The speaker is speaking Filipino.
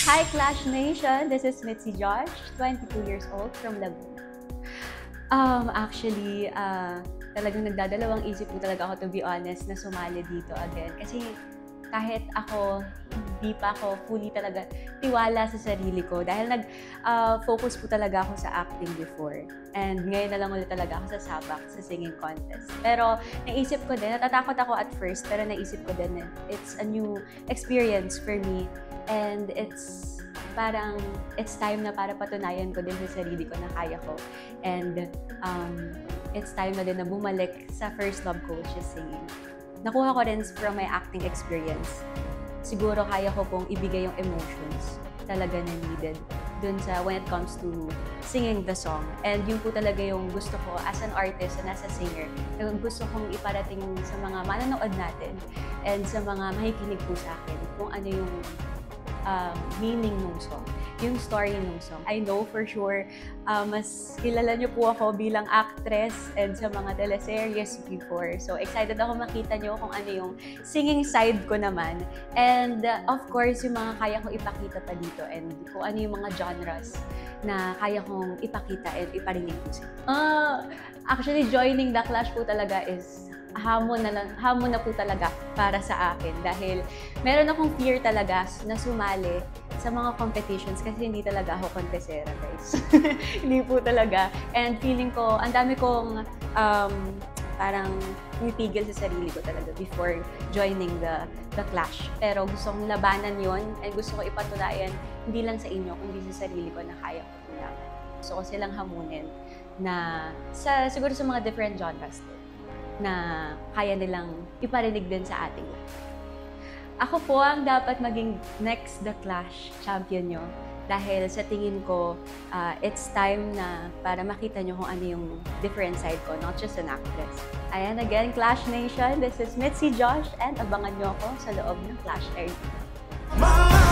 Hi Clash Nation! This is Mitzi Josh, 22 years old from Laguna. Actually, talagang nagdadalawang isip po talaga ako, to be honest, na sumali dito again. Kasi kahit ako, hindi pa ako fully talaga tiwala sa sarili ko. Dahil nag-focus po talaga ako sa acting before. And ngayon na lang ulit talaga ako sa sabak, sa singing contest. Pero naisip ko din, natatakot ako at first, pero naisip ko din na it's a new experience for me. And it's time na para patunayan ko din sa sarili ko na kaya ko. And it's time na din na bumalik sa first love ko, which is singing. Nakuha ko rin from my acting experience. Siguro kaya ko pong ibigay yung emotions talaga na needed dun sa when it comes to singing the song. And yun po talaga yung gusto ko as an artist and as a singer. Yung gusto kong iparating sa mga manonood natin and sa mga makikinig po sa akin kung ano yung meaning ng song, yung story ng song. I know for sure, mas kilala niyo po ako bilang actress and sa mga teleseries before. So excited ako makita niyo kung ano yung singing side ko naman. And of course, yung mga kaya kong ipakita pa dito and kung ano yung mga genres na kaya kong ipakita and iparinig po sa actually, joining The Clash po talaga is hamon na po talaga para sa akin dahil meron akong fear talaga na sumali sa mga competitions kasi hindi talaga ako contestera, guys. Hindi po talaga. And feeling ko, ang dami kong parang pumipigil sa sarili ko talaga before joining the Clash. Pero gusto kong labanan yon and gusto ko ipatunayan hindi lang sa inyo, kundi sa sarili ko na kaya ko talaga. Gusto ko silang hamunin na siguro sa mga different genres na kaya nilang iparinig din sa ating lahat. Ako po ang dapat maging next The Clash champion nyo dahil sa tingin ko, it's time na para makita nyo kung ano yung different side ko, not just an actress. Ayan, again, Clash Nation, this is Mitzi Josh and abangan nyo ako sa loob ng Clash Area.